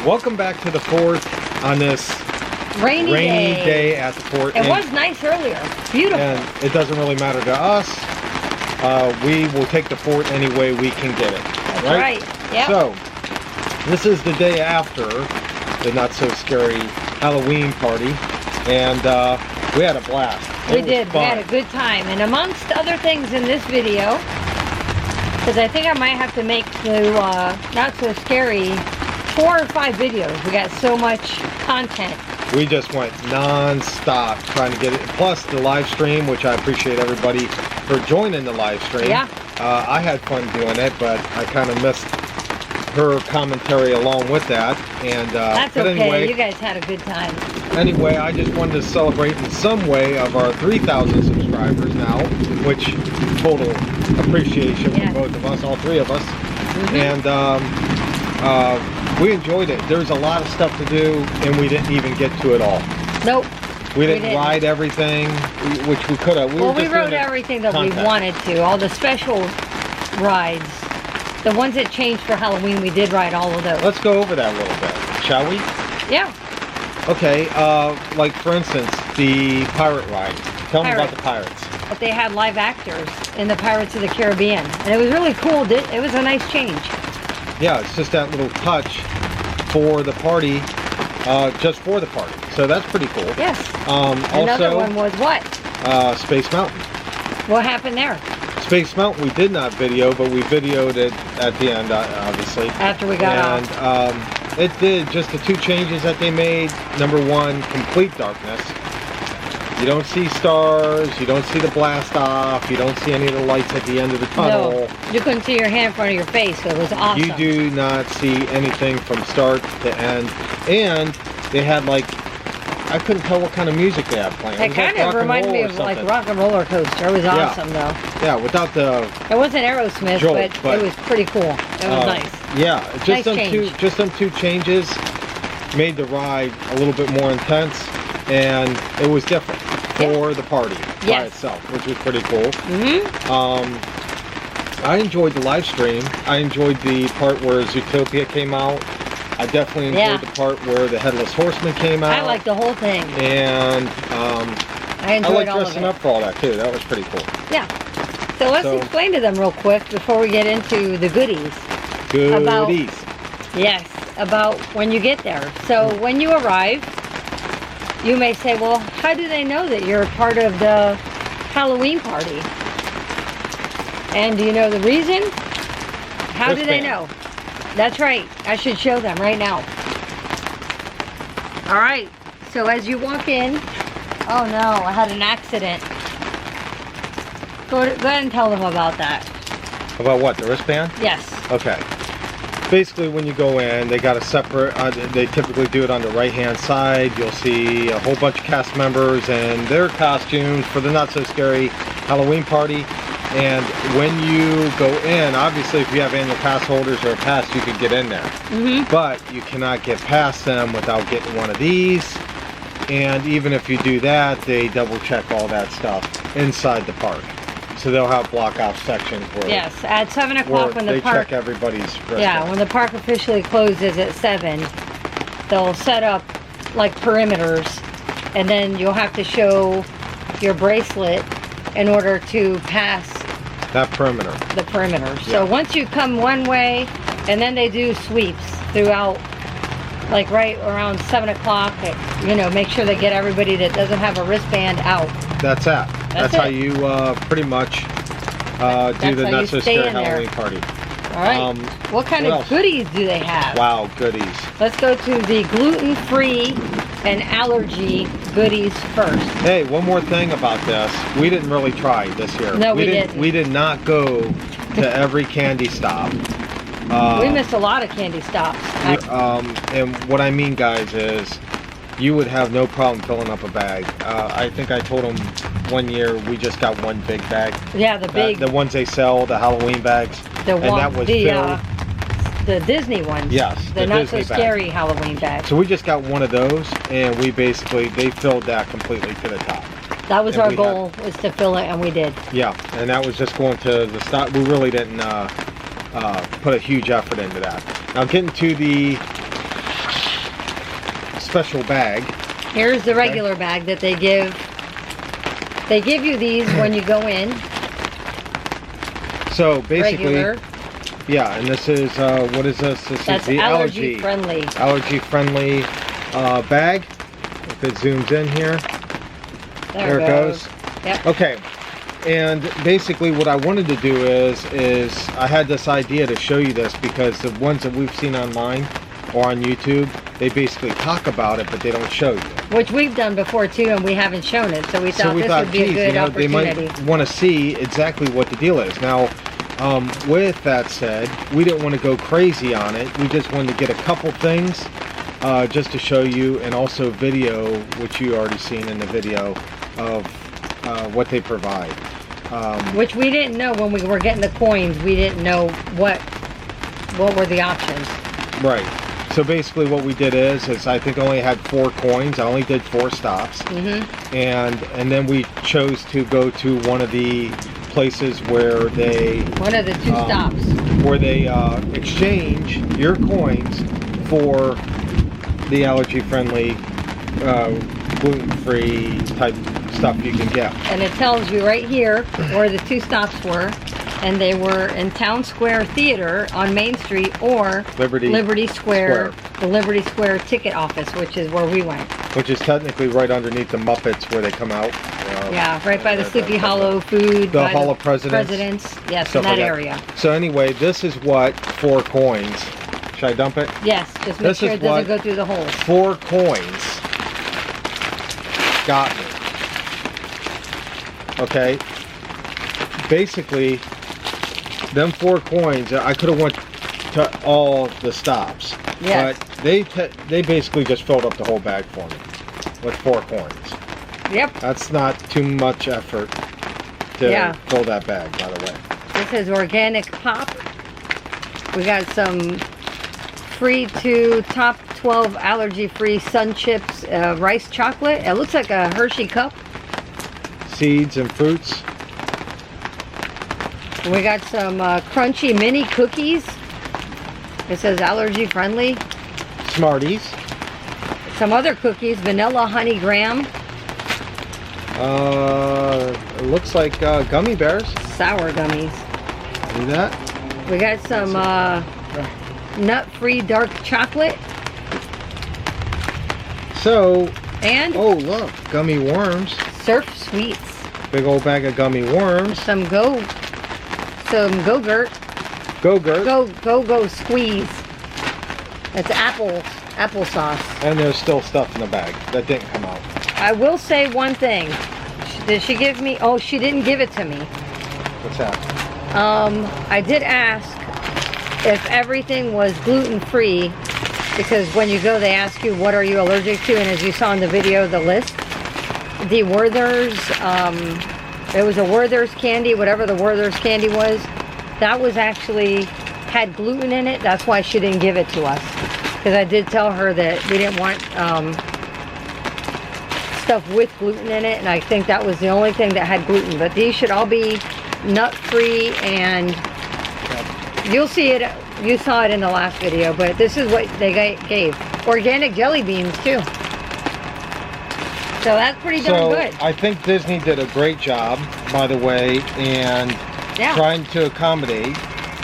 Welcome back to the fort on this rainy day at the fort. It was nice earlier. Beautiful. And it doesn't really matter to us. We will take the fort any way we can get it. That's right. Yep. So, this is the day after the not so scary Halloween party. And we had a blast. We did. We had a good time. And amongst other things in this video, because I think I might have to make the not so scary 4 or 5 videos. We got so much content. We just went non-stop trying to get it. Plus the live stream, which I appreciate everybody for joining the live stream. Yeah. I had fun doing it, but I kind of missed her commentary along with that. And that's but okay. Anyway, you guys had a good time. Anyway, I just wanted to celebrate in some way of our 3,000 subscribers now, which total appreciation from both of us, all 3 of us. And we enjoyed it. There's a lot of stuff to do, and we didn't even get to it all. Nope. We didn't ride everything, which we could have. Well, we rode everything that we wanted to. All the special rides. The ones that changed for Halloween, we did ride all of those. Let's go over that a little bit, shall we? Yeah. Okay, like for instance, the pirate ride. Tell me about the pirates. But they had live actors in the Pirates of the Caribbean. And it was really cool. It was a nice change. Yeah, it's just that little touch for the party, just for the party. So that's pretty cool. Yes. Another also, one was what? Space Mountain. What happened there? Space Mountain we did not video, but we videoed it at the end, obviously. After we got off. And it did just the 2 changes that they made. Number 1, complete darkness. You don't see stars, you don't see the blast off, you don't see any of the lights at the end of the tunnel. No, you couldn't see your hand in front of your face, so it was awesome. You do not see anything from start to end. And they had like, I couldn't tell what kind of music they had playing. It kind of reminded me of like Rock and Roller Coaster. It was awesome though. Yeah, without the... It wasn't Aerosmith, jolt, but it was pretty cool. It was nice. Yeah, just nice some two changes made the ride a little bit more intense, and it was different for the party by itself, which was pretty cool. I enjoyed the live stream. I enjoyed the part where Zootopia came out. I definitely enjoyed the part where the Headless Horseman came out. I liked the whole thing. And I like dressing up for all that too. That was pretty cool. Yeah. So let's explain to them real quick before we get into the goodies. About when you get there. So when you arrive, you may say, well, how do they know that you're part of the Halloween party? And do you know the reason? How do they know? That's right. I should show them right now. All right. So as you walk in, oh no, I had an accident. Go ahead and tell them about that. About what, the wristband? Yes. Okay. Basically, when you go in, they got a separate, they typically do it on the right-hand side. You'll see a whole bunch of cast members and their costumes for the not-so-scary Halloween party. And when you go in, obviously, if you have annual pass holders or a pass, you can get in there. But you cannot get past them without getting one of these. And even if you do that, they double-check all that stuff inside the park. So they'll have block-off sections where... Yes, at 7 o'clock when the park... they check everybody's wristband. Yeah, when the park officially closes at 7, they'll set up, like, perimeters. And then you'll have to show your bracelet in order to pass... that perimeter. The perimeter. Yeah. So once you come one way, and then they do sweeps throughout, like right around 7 o'clock, you know, make sure they get everybody that doesn't have a wristband out. That's that. That's how you pretty much do the not so scary Halloween party. All right. What kind of goodies do they have? Wow, goodies. Let's go to the gluten-free and allergy goodies first. Hey, one more thing about this. We didn't really try this year. No, we didn't. We did not go to every candy stop. We missed a lot of candy stops. And what I mean, guys, is you would have no problem filling up a bag. I think I told them one year we just got one big bag. Yeah, the big. The ones they sell, the Halloween bags. And that was filled. The Disney ones. Yes, the not so scary Halloween bags. So we just got one of those, and we basically, they filled that completely to the top. That was our goal, was to fill it, and we did. Yeah, and that was just going to the stop. We really didn't put a huge effort into that. Now getting to the special bag. Here's the regular bag that they give. They give you these when you go in. So basically, Regular. yeah, and this is, what is this? This That's is the allergy friendly. Allergy friendly bag. If it zooms in here. There it goes. Yep. Okay. And basically what I wanted to do is I had this idea to show you this because the ones that we've seen online or on YouTube, they basically talk about it, but they don't show you. Which we've done before too, and we haven't shown it. So we thought this would be a good opportunity. They might want to see exactly what the deal is. Now, with that said, we didn't want to go crazy on it. We just wanted to get a couple things just to show you, and also video, which you already seen in the video of what they provide. Which we didn't know when we were getting the coins. We didn't know what were the options. Right. So basically what we did is I think I only had 4 coins. I only did 4 stops. And then we chose to go to one of the places where they... One of the 2 stops. Where they exchange your coins for the allergy-friendly, gluten-free type stuff you can get. And it tells you right here where the 2 stops were. And they were in Town Square Theater on Main Street or Liberty Square, the Liberty Square ticket office, which is where we went. Which is technically right underneath the Muppets where they come out. Yeah, right by the Sleepy Hollow food. The Hall of Presidents. Yes, in that area. So anyway, this is what 4 coins. Should I dump it? Yes, just make sure it doesn't go through the holes. 4 coins got me. Okay. Basically, them 4 coins, I could have went to all the stops. Yes. But they basically just filled up the whole bag for me with 4 coins. Yep. That's not too much effort to fill that bag, by the way. This is organic pop. We got some free to top 12 allergy-free Sun Chips rice chocolate. It looks like a Hershey cup. Seeds and fruits. We got some crunchy mini cookies. It says allergy friendly. Smarties. Some other cookies, vanilla honey graham. It looks like gummy bears. Sour gummies. See that? We got some nut-free dark chocolate. So, and oh look, gummy worms. Surf Sweets. Big old bag of gummy worms. Some Go-Gurt. Go Squeeze. That's applesauce. And there's still stuff in the bag that didn't come out. I will say one thing. Did she give me? Oh, she didn't give it to me. What's that? I did ask if everything was gluten-free, because when you go, they ask you what are you allergic to, and as you saw in the video, the list. The Werther's, it was a Werther's candy, whatever the Werther's candy was, that was actually, had gluten in it. That's why she didn't give it to us. Because I did tell her that we didn't want stuff with gluten in it, and I think that was the only thing that had gluten. But these should all be nut-free, and you'll see it, you saw it in the last video, but this is what they gave. Organic jelly beans, too. So that's pretty darn good. I think Disney did a great job, by the way, and trying to accommodate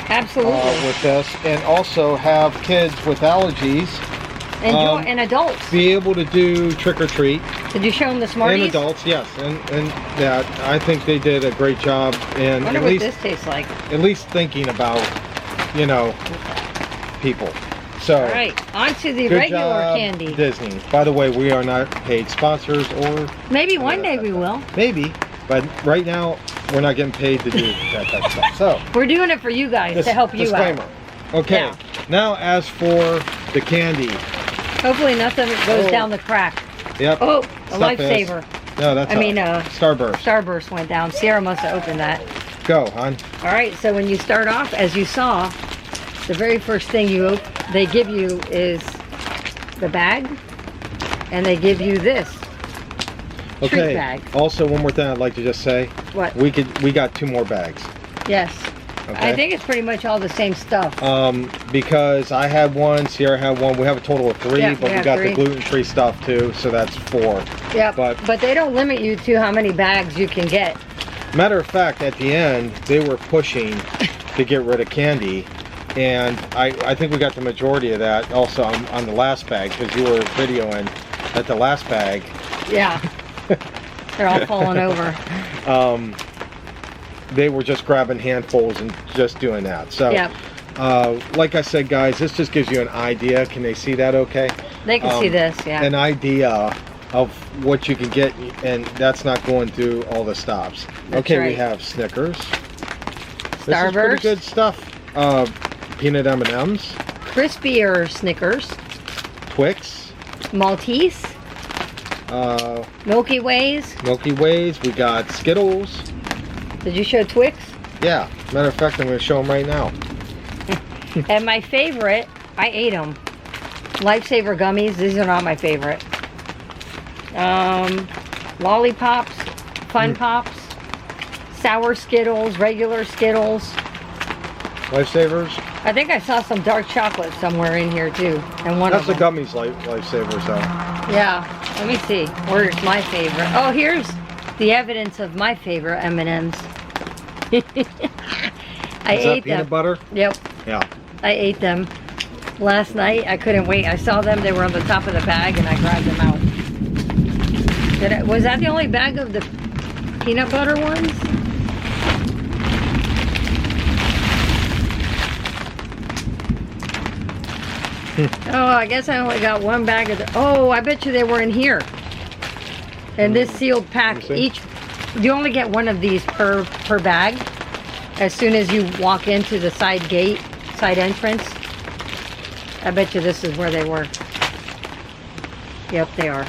with this, and also have kids with allergies and adults be able to do trick or treat. Did you show them the Smarties? And adults, yes, and that I think they did a great job in I wonder what this tastes like. At least thinking about, you know, people. So, all right, on to the regular candy. Disney. By the way, we are not paid sponsors, or maybe one day we will. Maybe, but right now we're not getting paid to do that type of stuff. So we're doing it for you guys to help you out. Okay. Now, as for the candy, hopefully nothing goes down the crack. Yep. Oh, a lifesaver. No, that's Starburst. Starburst went down. Sierra must have opened that. Go, hon. All right. So when you start off, as you saw, the very first thing they give you is the bag, and they give you this treat bag. Also, one more thing I'd like to just say. What? We got 2 more bags. Yes. Okay? I think it's pretty much all the same stuff. Because I had one, Sierra had one. We have a total of 3, Yeah, but we have got 3. the gluten-free stuff too, so that's 4. Yeah, but they don't limit you to how many bags you can get. Matter of fact, at the end, they were pushing to get rid of candy. And I think we got the majority of that also on the last bag, because you were videoing at the last bag. Yeah. They're all falling over. They were just grabbing handfuls and just doing that. So, yep. Like I said, guys, this just gives you an idea. Can they see that okay? They can see this, yeah. An idea of what you can get, and that's not going through all the stops. That's okay, right. we have Snickers. Starburst. This is pretty good stuff. Peanut M&Ms. Crispier Snickers. Twix. Maltese. Milky Ways. Milky Ways. We got Skittles. Did you show Twix? Yeah. Matter of fact, I'm going to show them right now. And my favorite, I ate them. Lifesaver gummies. These are not my favorite. Lollipops. Fun Pops. Sour Skittles. Regular Skittles. Lifesavers. I think I saw some dark chocolate somewhere in here too. And one That's of the them. gummies Lifesavers though. Yeah. Let me see. Where's my favorite? Oh, here's the evidence of my favorite M&Ms. I Is that ate peanut them. butter? Yep. Yeah. I ate them last night. I couldn't wait. I saw them. They were on the top of the bag, and I grabbed them out. Was that the only bag of the peanut butter ones? Oh, I guess I only got one bag of the... Oh, I bet you they were in here. And this sealed pack, each... You only get one of these per bag. As soon as you walk into the side gate, side entrance. I bet you this is where they were. Yep, they are.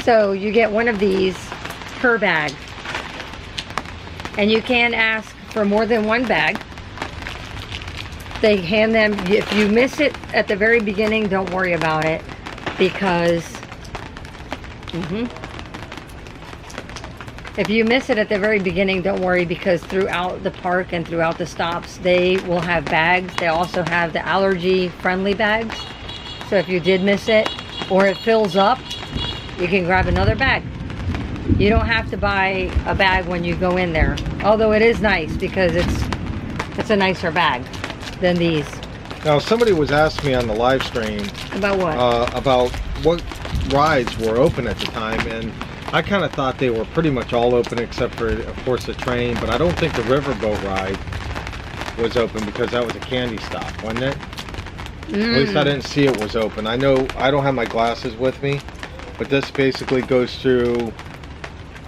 So you get one of these per bag. And you can ask for more than one bag. They hand them, if you miss it at the very beginning, don't worry about it. Because, if you miss it at the very beginning, don't worry, because throughout the park and throughout the stops, they will have bags. They also have the allergy-friendly bags. So if you did miss it, or it fills up, you can grab another bag. You don't have to buy a bag when you go in there. Although it is nice, because it's a nicer bag than these. Now, somebody was asking me on the live stream About what? about what rides were open at the time, and I kind of thought they were pretty much all open except for, of course, the train, but I don't think the riverboat ride was open because that was a candy stop, wasn't it? At least I didn't see it was open. I know I don't have my glasses with me, but this basically goes through,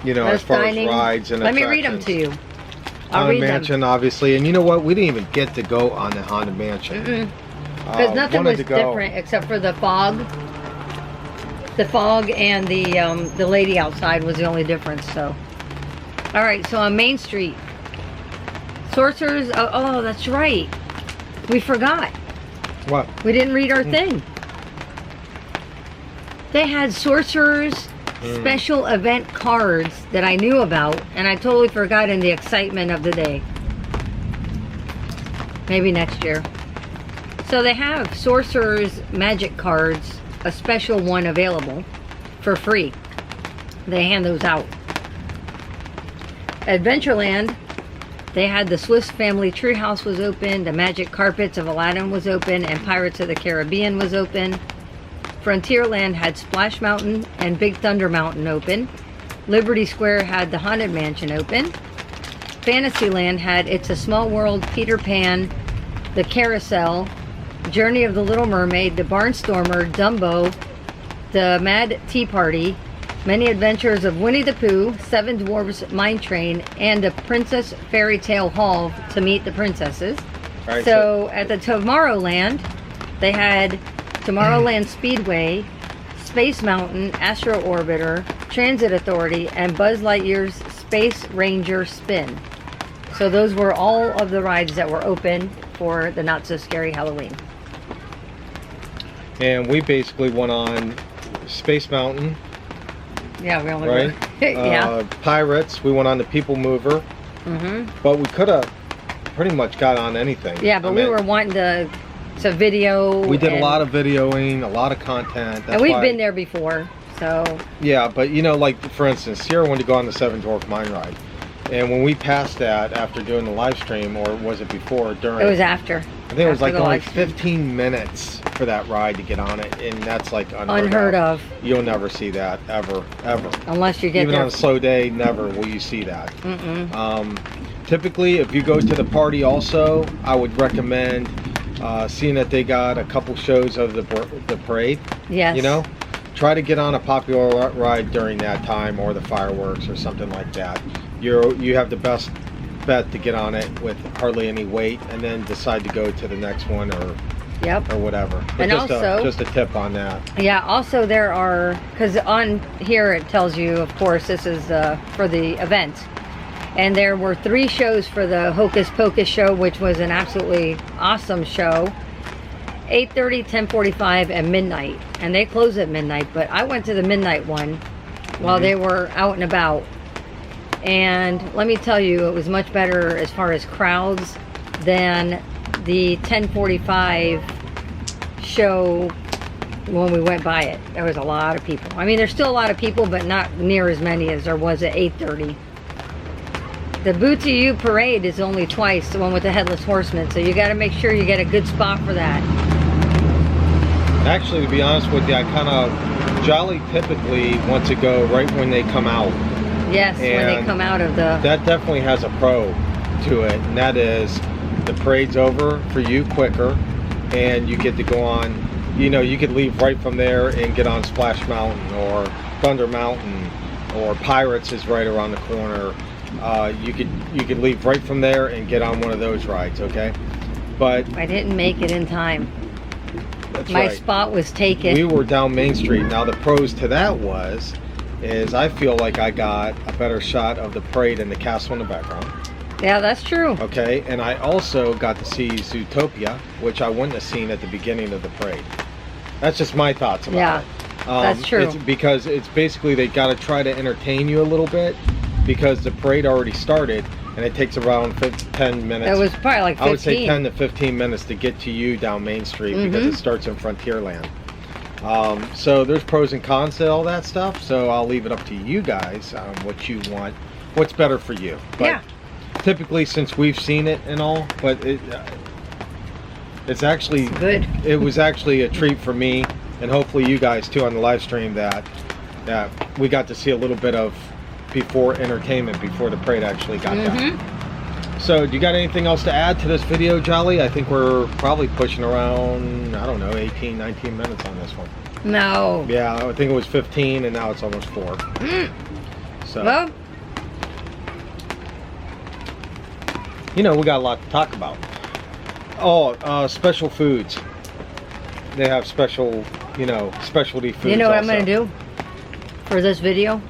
you know, as far dining. as rides and Let me read them to you. I'll Haunted read Mansion, obviously, and you know what? We didn't even get to go on the Haunted Mansion. Because nothing was different except for the fog. The fog and the lady outside was the only difference. So, all right. So on Main Street, Sorcerers. Oh, that's right. We forgot. What? We didn't read our thing. They had Sorcerers special event cards that I knew about, and I totally forgot in the excitement of the day. Maybe next year. So they have Sorcerers magic cards, a special one available for free. They hand those out. Adventureland, they had the Swiss Family Treehouse was open, the Magic Carpets of Aladdin was open, and Pirates of the Caribbean was open. Frontierland had Splash Mountain and Big Thunder Mountain open. Liberty Square had the Haunted Mansion open. Fantasyland had It's a Small World, Peter Pan, the Carousel, Journey of the Little Mermaid, the Barnstormer, Dumbo, the Mad Tea Party, Many Adventures of Winnie the Pooh, Seven Dwarfs Mine Train, and the Princess Fairy Tale Hall to meet the princesses. Right, so at the Tomorrowland, they had Tomorrowland Speedway, Space Mountain, Astro Orbiter, Transit Authority, and Buzz Lightyear's Space Ranger Spin. So those were all of the rides that were open for the Not So Scary Halloween. And we basically went on Space Mountain, Yeah, we only right? yeah. Pirates, we went on the People Mover. But we could have pretty much got on anything. Yeah, but we were wanting to video. We did a lot of videoing, a lot of content. And we've been there before, so. Yeah, but you know, like for instance, Sierra wanted to go on the Seven Dwarf Mine Ride. And when we passed that after doing the live stream, or was it before, during? It was after. I think it was like only 15 minutes for that ride to get on it, and that's like unheard of. You'll never see that, ever. Unless you get even there. on a slow day, never will you see that. Typically, if you go to the party also, I would recommend seeing that they got a couple shows of the parade. Yes. You know? Try to get on a popular ride during that time, or the fireworks or something like that. You have the best bet to get on it with hardly any wait, and then decide to go to the next one or whatever. But and just a tip on that. Yeah, also there are, because on here it tells you, of course, this is for the event, and there were 3 shows for the Hocus Pocus show, which was an absolutely awesome show. 8:30, 10:45, and midnight, and they close at midnight, but I went to the midnight one while they were out and about. And let me tell you, it was much better as far as crowds than the 10:45 show when we went by it. There was a lot of people. I mean, there's still a lot of people, but not near as many as there was at 8:30. The Bootsy U parade is only twice, the one with the Headless Horseman, so you got to make sure you get a good spot for that. Actually, to be honest with you, I kind of Jolly typically want to go right when they come out. Yes, and when they come out of the... That definitely has a pro to it, and that is the parade's over for you quicker, and you get to go on, you know, you could leave right from there and get on Splash Mountain or Thunder Mountain, or Pirates is right around the corner. You could leave right from there and get on one of those rides, okay? But I didn't make it in time. That's My right. spot was taken. We were down Main Street. Now the pros to that is I feel like I got a better shot of the parade and the castle in the background. Yeah, that's true. Okay, and I also got to see Zootopia, which I wouldn't have seen at the beginning of the parade. That's just my thoughts about it. That's true. It's because it's basically they got to try to entertain you a little bit, because the parade already started, and it takes around 10 minutes. It was probably like 15. I would say 10 to 15 minutes to get to you down Main Street, because it starts in Frontierland. So there's pros and cons to all that stuff, so I'll leave it up to you guys on what you want, what's better for you. But typically, since we've seen it and all, but it's actually good. It was actually a treat for me, and hopefully you guys too on the live stream, that we got to see a little bit of before entertainment, before the parade actually got done. So do you got anything else to add to this video, Jolly? I think we're probably pushing around, I don't know, 18, 19 minutes on this one. No. Yeah, I think it was 15, and now it's almost 4. So, well, you know, we got a lot to talk about. Oh, special foods. They have special, you know, specialty foods. you know what I'm also. going to do for this video?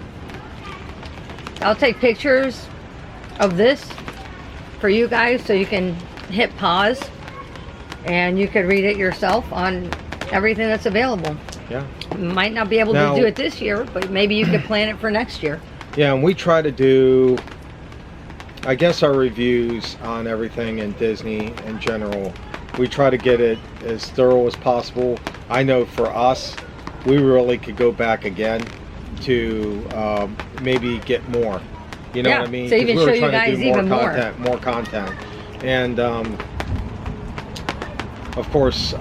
I'll take pictures of this for you guys, so you can hit pause and you can read it yourself on everything that's available. Yeah. Might not be able to do it this year, but maybe you could plan it for next year. Yeah, and we try to do, I guess, our reviews on everything in Disney in general. We try to get it as thorough as possible. I know for us, we really could go back again to maybe get more. You know what I mean? So even we were show you trying guys to do even more content. And of course,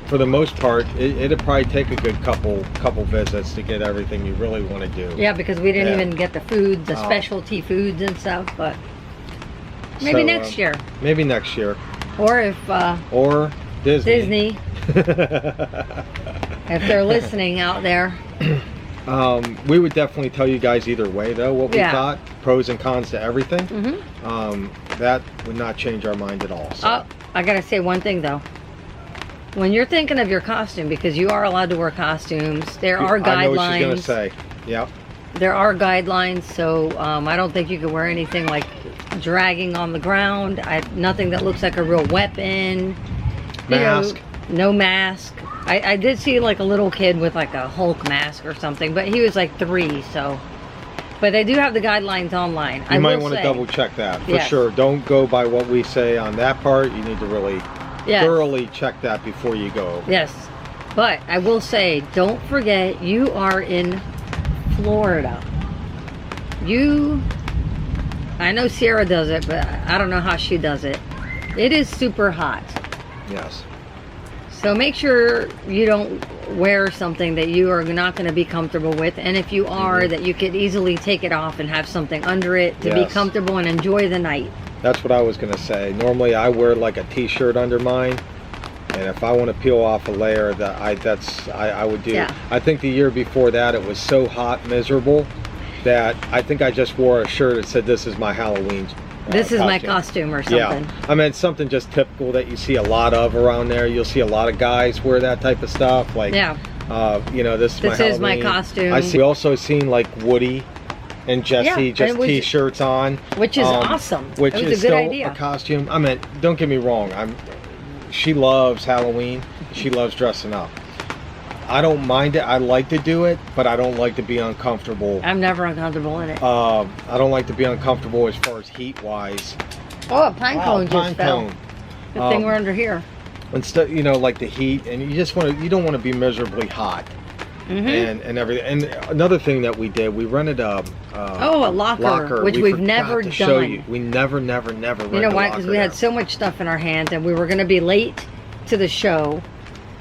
for the most part, it'd probably take a good couple visits to get everything you really want to do. Yeah, because we didn't even get the food, the specialty foods and stuff, but maybe next year. Maybe next year. Or if or Disney. If they're listening out there. We would definitely tell you guys either way, though, what we thought, pros and cons to everything. That would not change our mind at all. So. I gotta say one thing though. When you're thinking of your costume, because you are allowed to wear costumes, there are guidelines. I know what she's gonna say. Yep. There are guidelines, so I don't think you can wear anything like dragging on the ground. Nothing that looks like a real weapon. Mask. No mask. I did see like a little kid with like a Hulk mask or something, but he was like 3, so But they do have the guidelines online. You might want to double check that for Yes. sure. Don't go by what we say on that part. You need to really Yes. thoroughly check that before you go. Yes. But I will say, don't forget, you are in Florida. I know Sierra does it, but I don't know how she does it. It is super hot. Yes. So make sure you don't wear something that you are not going to be comfortable with. And if you are, that you could easily take it off and have something under it to be comfortable and enjoy the night. That's what I was going to say. Normally I wear like a t-shirt under mine. And if I want to peel off a layer, I would do. Yeah. I think the year before that it was so hot, miserable, that I think I just wore a shirt that said, "This is my Halloween. This is my costume," or something. Yeah, I mean something just typical that you see a lot of around there. You'll see a lot of guys wear that type of stuff. Like, you know, this is my costume. We also seen like Woody and Jesse just t-shirts on, which is awesome. Which it was is a good still idea. a costume. I mean, don't get me wrong. She loves Halloween. She loves dressing up. I don't mind it. I like to do it, but I don't like to be uncomfortable. I'm never uncomfortable in it. I don't like to be uncomfortable as far as heat wise. Oh, a pine cone just fell. Good thing we're under here. Instead, you know, like the heat, and you don't want to be miserably hot. And everything. And another thing that we did, we rented a locker, which we've never done. Show you. We never rented a locker. You know why? Because we had so much stuff in our hands, and we were going to be late to the show.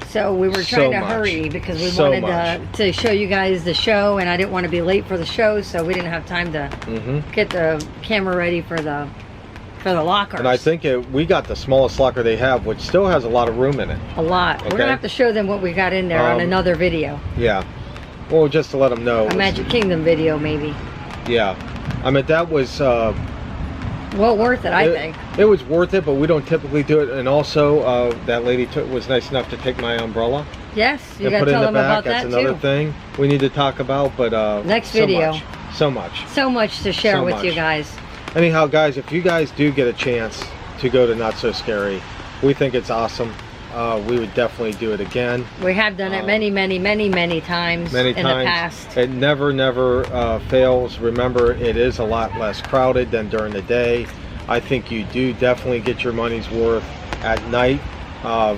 So we were trying to hurry because we wanted to show you guys the show, and I didn't want to be late for the show, so we didn't have time to get the camera ready for the lockers. And I think we got the smallest locker they have, which still has a lot of room in it. A lot. We're gonna have to show them what we got in there on another video. Yeah. Well, just to let them know. A Magic Kingdom video, maybe. Yeah. I mean, that was well worth it, I think. It was worth it, but we don't typically do it. And also, that lady was nice enough to take my umbrella. Yes, you got to tell them about that too. That's another thing we need to talk about, but next video. So much to share with you guys. Anyhow, guys, if you guys do get a chance to go to Not So Scary, we think it's awesome. We would definitely do it again. We have done it many times in the past. It never fails. Remember, it is a lot less crowded than during the day. I think you do definitely get your money's worth at night. I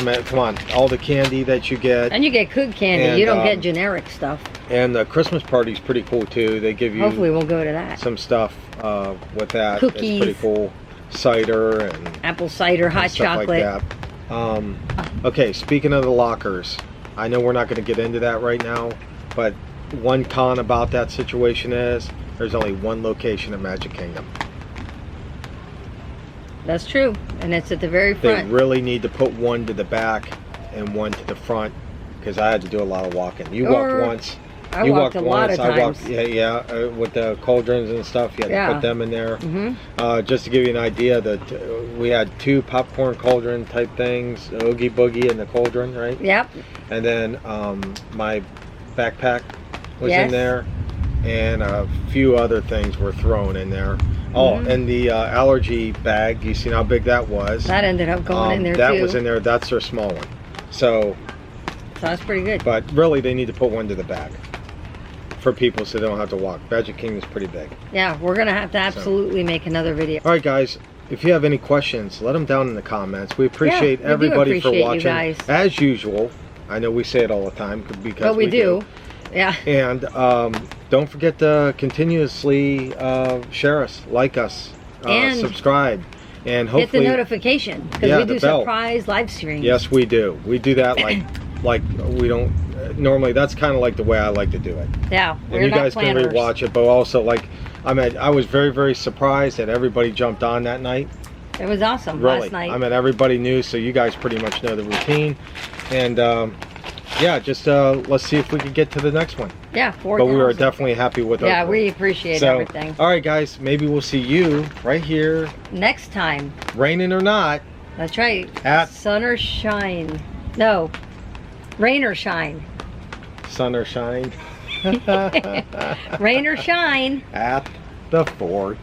mean, come on, all the candy that you get. And you get good candy. And, you don't get generic stuff. And the Christmas party's pretty cool too. They give you hopefully we'll go to that. Some stuff with that. Cookies. It's pretty cool. Cider and apple cider, hot chocolate. Like that. Okay, speaking of the lockers, I know we're not going to get into that right now, but one con about that situation is there's only one location in Magic Kingdom. That's true, and it's at the very front. They really need to put one to the back and one to the front, because I had to do a lot of walking. You walked once. I walked a lot of times. With the cauldrons and stuff, you had to put them in there. Just to give you an idea, that we had 2 popcorn cauldron type things, Oogie Boogie and the cauldron, right? Yep. And then my backpack was in there, and a few other things were thrown in there. Oh, and the allergy bag, you seen how big that was? That ended up going in there too. That was in there. That's their small one. So that's pretty good. But really, they need to put one to the back for people so they don't have to walk. Magic Kingdom is pretty big. Yeah, we're going to have to absolutely make another video. All right, guys. If you have any questions, let them down in the comments. We appreciate everybody for watching. You guys. As usual, I know we say it all the time because we do. Yeah. And don't forget to continuously share us, like us, and subscribe, and hopefully hit the notification, because we do surprise live streams. Yes, we do. We do that like we don't normally. That's kind of like the way I like to do it. Yeah, and you guys can rewatch it, but also I was very surprised that everybody jumped on that night. It was awesome last night. Everybody knew, so you guys pretty much know the routine, and yeah, just let's see if we can get to the next one. Yeah, 4,000. But we were definitely happy with it. Yeah, we appreciate everything. All right, guys, maybe we'll see you right here next time. Raining or not. That's right. At sun or shine. No, rain or shine. Sun or shine. Rain or shine. At the fort.